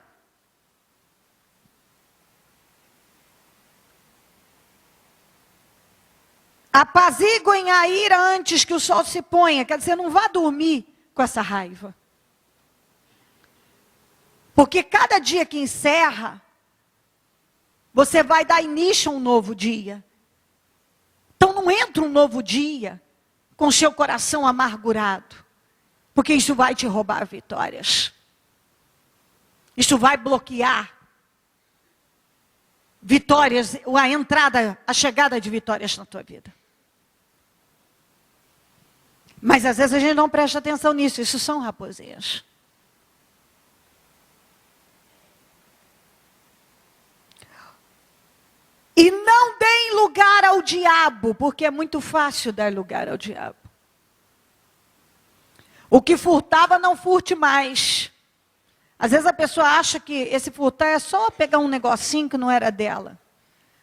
Apaziguem a ira antes que o sol se ponha. Quer dizer, não vá dormir com essa raiva. Porque cada dia que encerra, você vai dar início a um novo dia. Então não entra um novo dia com seu coração amargurado. Porque isso vai te roubar vitórias. Isso vai bloquear vitórias, a entrada, a chegada de vitórias na tua vida. Mas às vezes a gente não presta atenção nisso. Isso são raposinhas. E não deem lugar ao diabo, porque é muito fácil dar lugar ao diabo. O que furtava, não furte mais. Às vezes a pessoa acha que esse furtar é só pegar um negocinho que não era dela.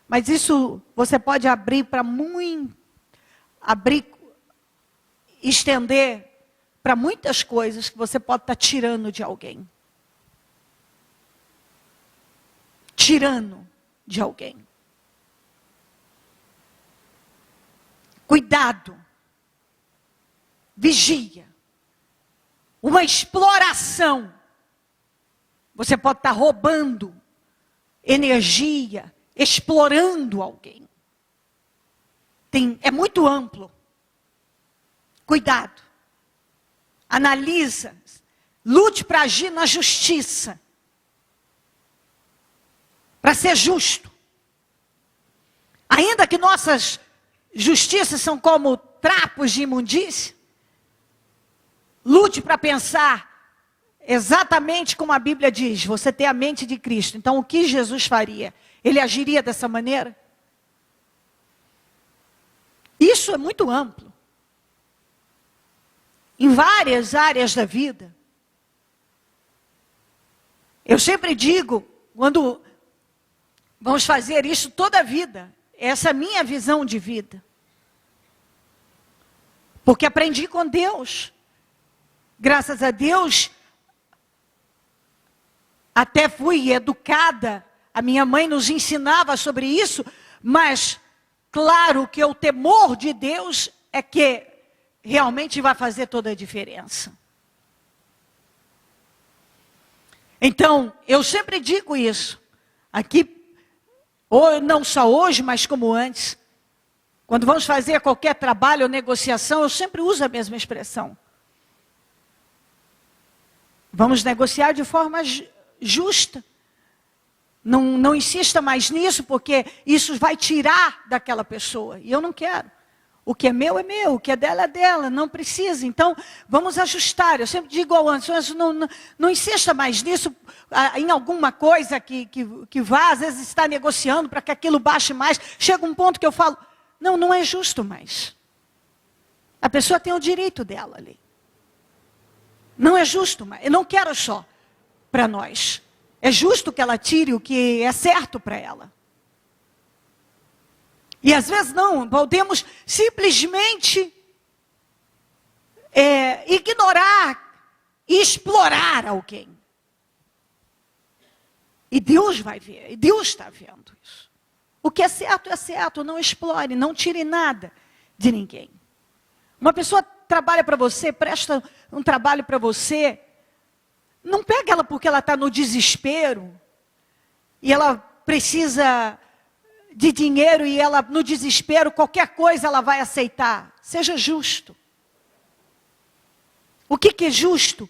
Mas isso você pode abrir para muito, estender para muitas coisas que você pode estar tirando de alguém. Tirando de alguém. Cuidado. Vigia. Uma exploração. Você pode estar roubando energia, explorando alguém. É muito amplo. Cuidado. Analisa. Lute para agir na justiça. Para ser justo. Ainda que nossas justiças são como trapos de imundícia, lute para pensar exatamente como a Bíblia diz. Você tem a mente de Cristo. Então o que Jesus faria? Ele agiria dessa maneira? Isso é muito amplo. Em várias áreas da vida. Eu sempre digo, quando vamos fazer isso toda a vida, essa é a minha visão de vida. Porque aprendi com Deus. Graças a Deus, até fui educada. A minha mãe nos ensinava sobre isso. Mas, claro que o temor de Deus é que realmente vai fazer toda a diferença. Então, eu sempre digo isso. Aqui, ou não só hoje, mas como antes. Quando vamos fazer qualquer trabalho ou negociação, eu sempre uso a mesma expressão. Vamos negociar de forma justa. Não insista mais nisso, porque isso vai tirar daquela pessoa. E eu não quero. O que é meu, o que é dela, não precisa. Então, vamos ajustar. Eu sempre digo ao Anderson, não insista mais nisso, em alguma coisa que vá, às vezes está negociando para que aquilo baixe mais. Chega um ponto que eu falo, não é justo mais. A pessoa tem o direito dela ali. Não é justo mais. Eu não quero só para nós. É justo que ela tire o que é certo para ela. E às vezes não, podemos simplesmente ignorar e explorar alguém. E Deus vai ver, e Deus está vendo isso. O que é certo, não explore, não tire nada de ninguém. Uma pessoa trabalha para você, presta um trabalho para você, não pega ela porque ela está no desespero, e ela precisa de dinheiro e ela, no desespero, qualquer coisa ela vai aceitar. Seja justo. O que é justo?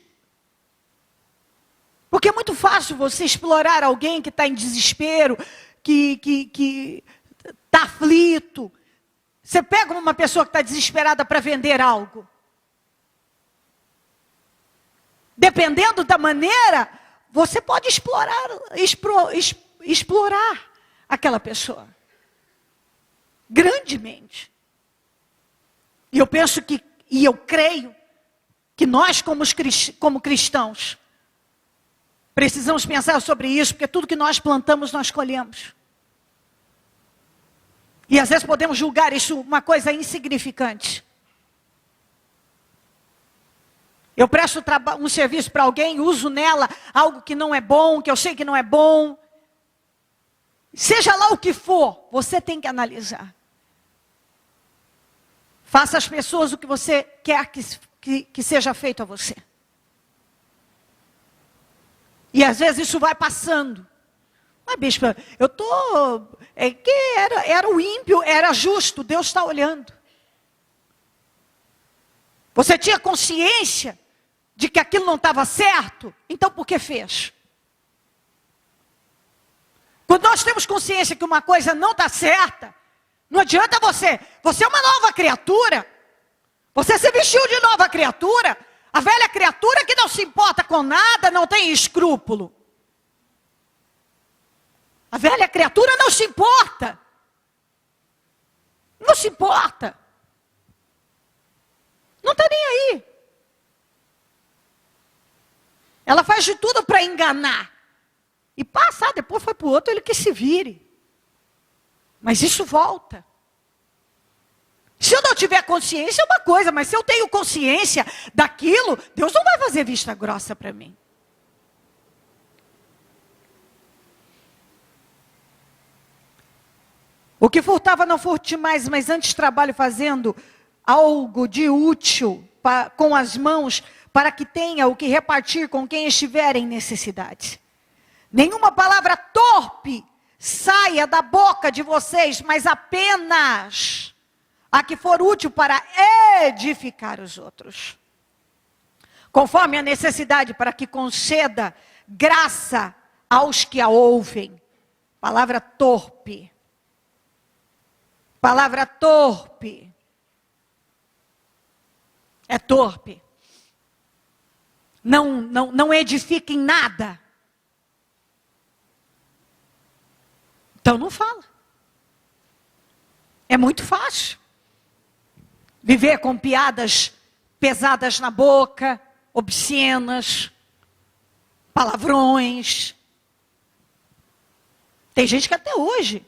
Porque é muito fácil você explorar alguém que está em desespero, que está aflito. Você pega uma pessoa que está desesperada para vender algo. Dependendo da maneira, você pode explorar aquela pessoa. Grandemente. E eu penso e eu creio, que nós como cristãos, precisamos pensar sobre isso, porque tudo que nós plantamos, nós colhemos. E às vezes podemos julgar isso uma coisa insignificante. Eu presto um serviço para alguém, uso nela algo que não é bom, que eu sei que não é bom. Seja lá o que for, você tem que analisar. Faça às pessoas o que você quer que seja feito a você. E às vezes isso vai passando. Mas, bispa, eu estou... era o ímpio, era justo, Deus está olhando. Você tinha consciência de que aquilo não estava certo? Então por que fez? Quando nós temos consciência que uma coisa não está certa, não adianta você. Você é uma nova criatura. Você se vestiu de nova criatura. A velha criatura que não se importa com nada, não tem escrúpulo. A velha criatura não se importa. Não se importa. Não está nem aí. Ela faz de tudo para enganar. E passa, depois foi para o outro, ele que se vire. Mas isso volta. Se eu não tiver consciência é uma coisa, mas se eu tenho consciência daquilo, Deus não vai fazer vista grossa para mim. O que furtava não furte mais, mas antes trabalhe fazendo algo de útil com as mãos, para que tenha o que repartir com quem estiver em necessidade. Nenhuma palavra torpe saia da boca de vocês, mas apenas a que for útil para edificar os outros. Conforme a necessidade, para que conceda graça aos que a ouvem. Palavra torpe. Palavra torpe. É torpe. Não edifica em nada. Então não fala. É muito fácil. Viver com piadas pesadas na boca, obscenas, palavrões. Tem gente que até hoje,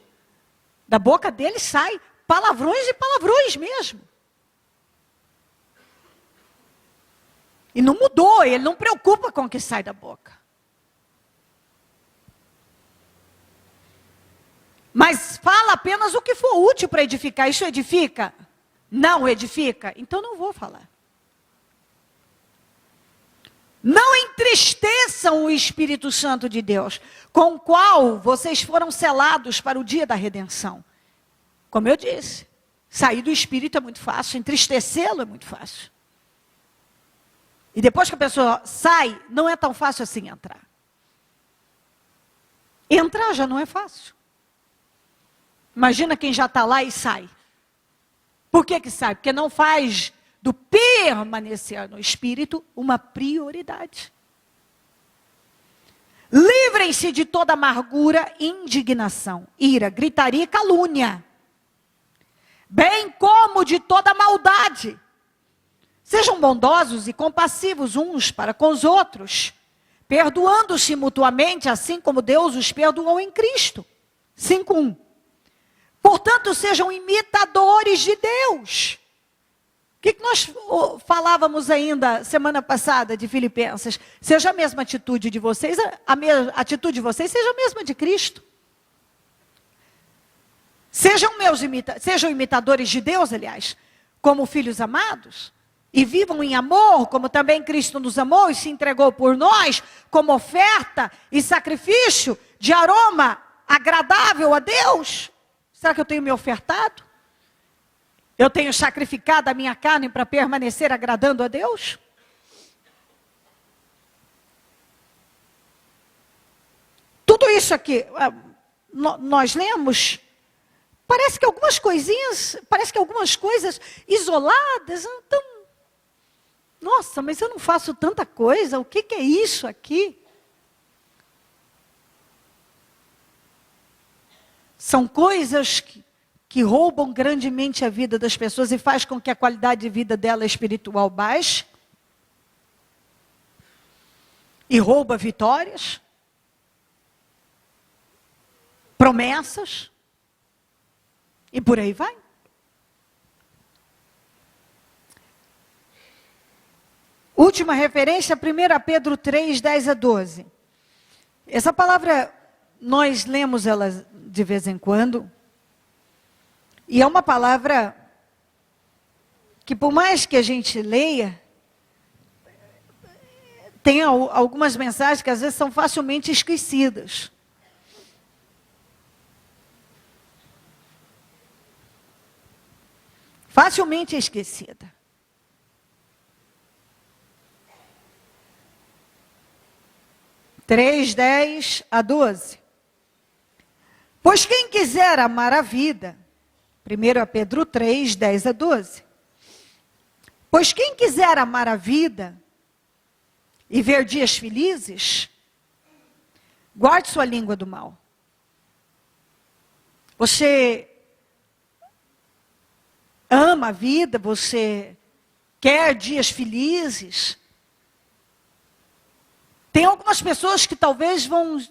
da boca dele sai palavrões e palavrões mesmo. E não mudou, ele não preocupa com o que sai da boca. Mas fala apenas o que for útil para edificar. Isso edifica? Não edifica? Então não vou falar. Não entristeçam o Espírito Santo de Deus, com o qual vocês foram selados para o dia da redenção. Como eu disse, sair do Espírito é muito fácil, entristecê-lo é muito fácil. E depois que a pessoa sai, não é tão fácil assim entrar. Entrar já não é fácil. Imagina quem já está lá e sai. Por que sai? Porque não faz do permanecer no Espírito uma prioridade. Livrem-se de toda amargura, indignação, ira, gritaria e calúnia. Bem como de toda maldade. Sejam bondosos e compassivos uns para com os outros, perdoando-se mutuamente, assim como Deus os perdoou em Cristo. 5:1. Portanto, sejam imitadores de Deus. O que nós falávamos ainda semana passada de Filipenses? Seja a mesma atitude de vocês, a atitude de vocês seja a mesma de Cristo. Sejam imitadores de Deus, aliás, como filhos amados. E vivam em amor, como também Cristo nos amou e se entregou por nós, como oferta e sacrifício de aroma agradável a Deus. Será que eu tenho me ofertado? Eu tenho sacrificado a minha carne para permanecer agradando a Deus? Tudo isso aqui, nós lemos, parece que algumas coisas isoladas, então, nossa, mas eu não faço tanta coisa, o que é isso aqui? São coisas que roubam grandemente a vida das pessoas e faz com que a qualidade de vida dela espiritual baixe. E rouba vitórias, promessas, e por aí vai. Última referência, 1 Pedro 3, 10 a 12. Essa palavra, nós lemos ela de vez em quando. E é uma palavra que, por mais que a gente leia, tem algumas mensagens que às vezes são facilmente esquecidas. Facilmente esquecida. Três, 10 a 12. Pois quem quiser amar a vida, 1 Pedro 3, 10 a 12. Pois quem quiser amar a vida e ver dias felizes, guarde sua língua do mal. Você ama a vida, você quer dias felizes. Tem algumas pessoas que talvez vão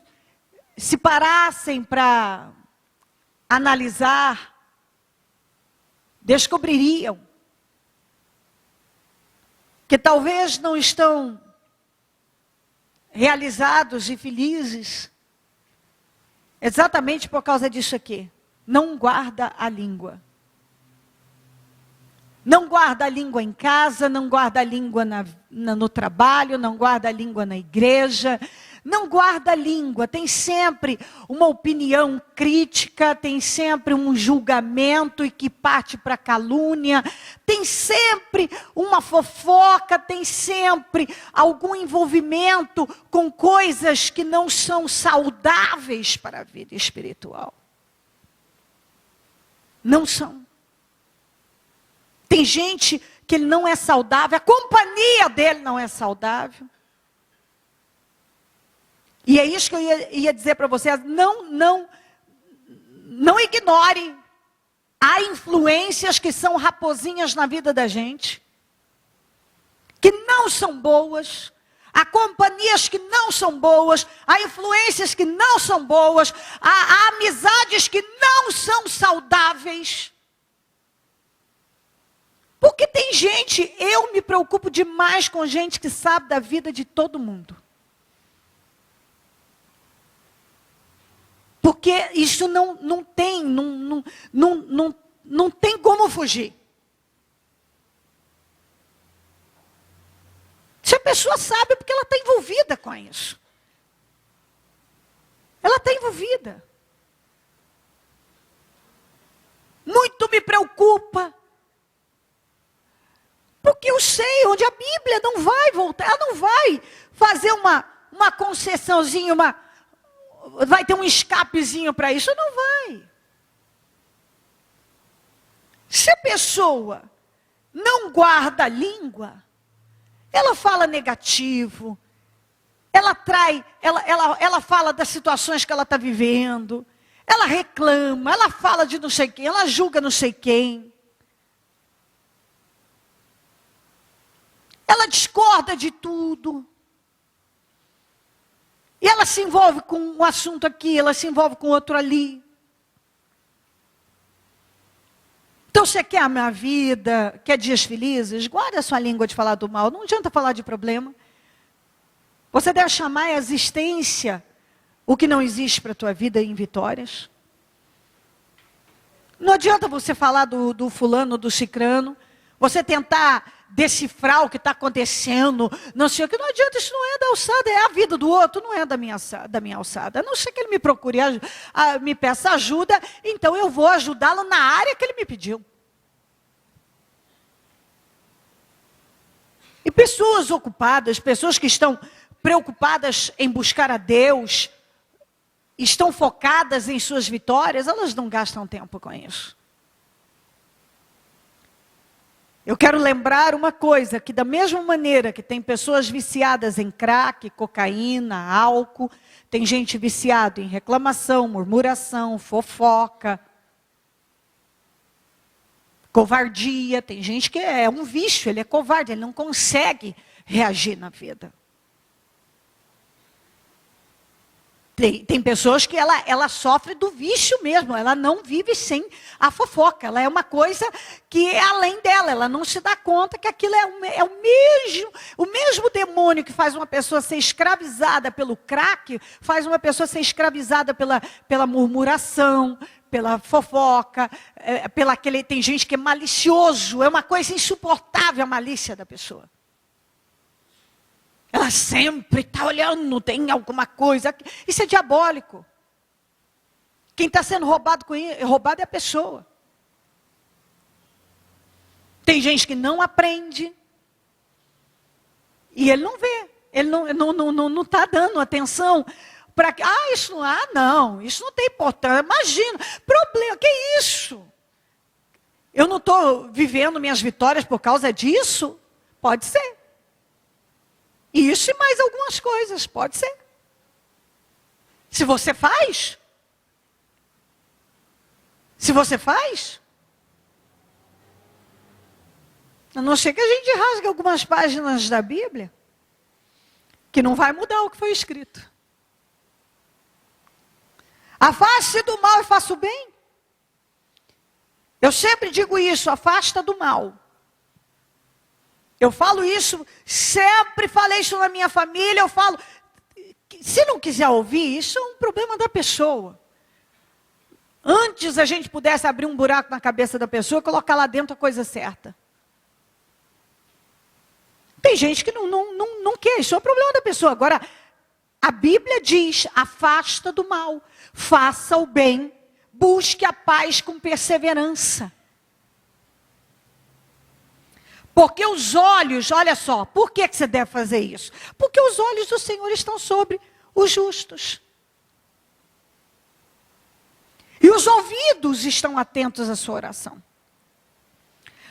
se parassem para analisar, descobririam que talvez não estão realizados e felizes exatamente por causa disso aqui. Não guarda a língua. Não guarda a língua em casa, não guarda a língua no trabalho, não guarda a língua na igreja, não guarda a língua, tem sempre uma opinião crítica, tem sempre um julgamento e que parte para calúnia, tem sempre uma fofoca, tem sempre algum envolvimento com coisas que não são saudáveis para a vida espiritual. Não são. Tem gente que ele não é saudável, a companhia dele não é saudável. E é isso que eu ia dizer para vocês, não ignore. Há influências que são raposinhas na vida da gente, que não são boas. Há companhias que não são boas, há influências que não são boas, há amizades que não são saudáveis. Porque tem gente, eu me preocupo demais com gente que sabe da vida de todo mundo. Porque isso não tem como fugir. Se a pessoa sabe, é porque ela está envolvida com isso. Ela está envolvida. Muito me preocupa. Porque eu sei onde a Bíblia não vai voltar, ela não vai fazer uma concessãozinha, vai ter um escapezinho para isso, não vai. Se a pessoa não guarda a língua, ela fala negativo, ela fala das situações que ela está vivendo, ela reclama, ela fala de não sei quem, ela julga não sei quem. Ela discorda de tudo. E ela se envolve com um assunto aqui, ela se envolve com outro ali. Então você quer amar a vida, quer dias felizes? Guarda a sua língua de falar do mal. Não adianta falar de problema. Você deve chamar a existência o que não existe para a tua vida em vitórias. Não adianta você falar do fulano, do cicrano. Você tentar decifrar o que está acontecendo, não sei o que, não adianta, isso não é da alçada, é a vida do outro, não é da minha alçada. A não ser que ele me procure, me peça ajuda, então eu vou ajudá-lo na área que ele me pediu. E pessoas ocupadas, pessoas que estão preocupadas em buscar a Deus, estão focadas em suas vitórias, elas não gastam tempo com isso. Eu quero lembrar uma coisa, que da mesma maneira que tem pessoas viciadas em crack, cocaína, álcool, tem gente viciada em reclamação, murmuração, fofoca, covardia. Tem gente que é um vício, ele é covarde, ele não consegue reagir na vida. Tem pessoas que ela sofre do vício mesmo, ela não vive sem a fofoca, ela é uma coisa que é além dela, ela não se dá conta que aquilo é o mesmo demônio que faz uma pessoa ser escravizada pelo crack, faz uma pessoa ser escravizada pela murmuração, pela fofoca, tem gente que é malicioso, é uma coisa insuportável a malícia da pessoa. Ela sempre está olhando, tem alguma coisa. Isso é diabólico. Quem está sendo roubado é a pessoa. Tem gente que não aprende. E ele não vê. Ele não está dando atenção para que. Isso não tem importância. Imagina, problema, que isso? Eu não estou vivendo minhas vitórias por causa disso? Pode ser. Isso e mais algumas coisas, pode ser. Se você faz. A não ser que a gente rasgue algumas páginas da Bíblia, que não vai mudar o que foi escrito. Afaste do mal e faça o bem. Eu sempre digo isso, afasta do mal. Eu falo isso, sempre falei isso na minha família, eu falo, se não quiser ouvir, isso é um problema da pessoa. Antes a gente pudesse abrir um buraco na cabeça da pessoa e colocar lá dentro a coisa certa. Tem gente que não quer, isso é o problema da pessoa. Agora, a Bíblia diz, afasta do mal, faça o bem, busque a paz com perseverança. Porque os olhos, olha só, por que você deve fazer isso? Porque os olhos do Senhor estão sobre os justos. E os ouvidos estão atentos à sua oração.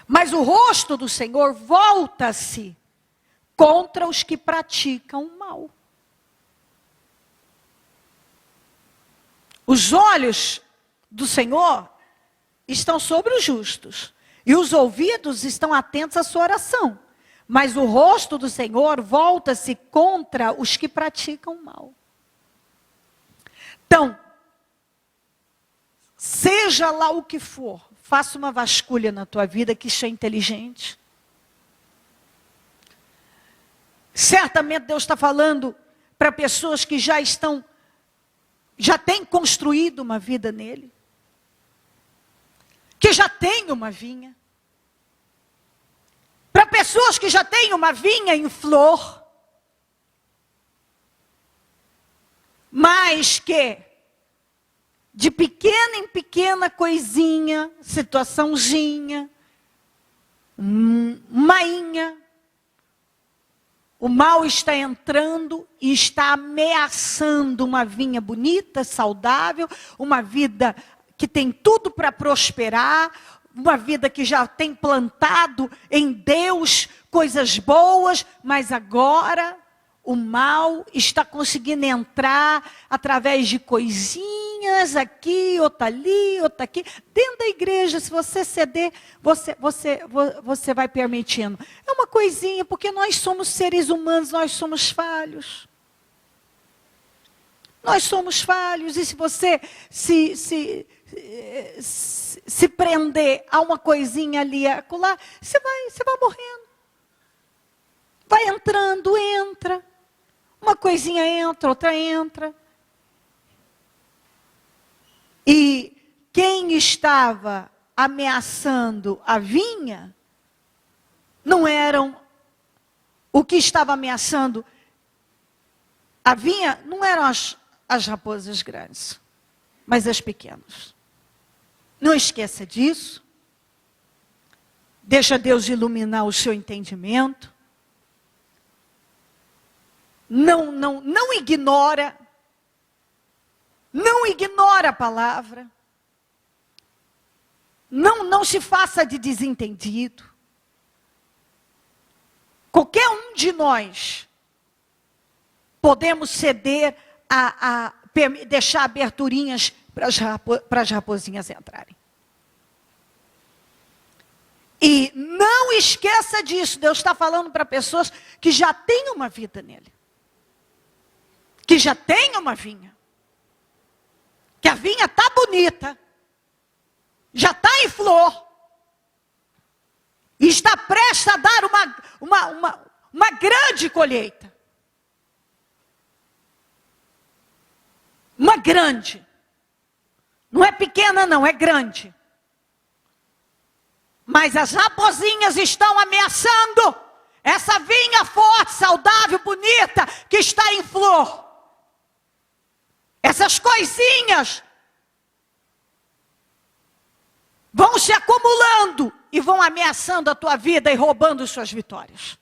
Mas o rosto do Senhor volta-se contra os que praticam o mal. Os olhos do Senhor estão sobre os justos. E os ouvidos estão atentos à sua oração. Mas o rosto do Senhor volta-se contra os que praticam o mal. Então, seja lá o que for, faça uma vasculha na tua vida, que isso é inteligente. Certamente Deus está falando para pessoas que já têm construído uma vida nele. Que já têm uma vinha. Para pessoas que já têm uma vinha em flor. Mas que, de pequena em pequena coisinha, situaçãozinha, mainha, o mal está entrando e está ameaçando uma vinha bonita, saudável, uma vida que tem tudo para prosperar, uma vida que já tem plantado em Deus coisas boas, mas agora o mal está conseguindo entrar através de coisinhas aqui, outra ali, outra aqui. Dentro da igreja, se você ceder, você vai permitindo. É uma coisinha, porque nós somos seres humanos, nós somos falhos. Nós somos falhos, e se você se prender a uma coisinha ali, acolá, você vai morrendo. Vai entrando, entra. Uma coisinha entra, outra entra. E quem estava ameaçando a vinha, não eram, o que estava ameaçando a vinha, não eram as raposas grandes, mas as pequenas. Não esqueça disso. Deixa Deus iluminar o seu entendimento. Não ignora. Não ignora a palavra. Não se faça de desentendido. Qualquer um de nós podemos ceder a deixar aberturinhas para as raposinhas entrarem. E não esqueça disso. Deus está falando para pessoas que já têm uma vida nele. Que já têm uma vinha. que a vinha está bonita, já está em flor, e está prestes a dar uma grande colheita. Uma grande. Não é pequena não, é grande. Mas as raposinhas estão ameaçando essa vinha forte, saudável, bonita, que está em flor. Essas coisinhas vão se acumulando e vão ameaçando a tua vida e roubando suas vitórias.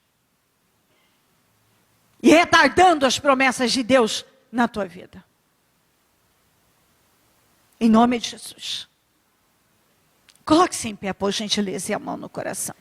E retardando as promessas de Deus na tua vida. Em nome de Jesus. Coloque-se em pé, por gentileza, e a mão no coração.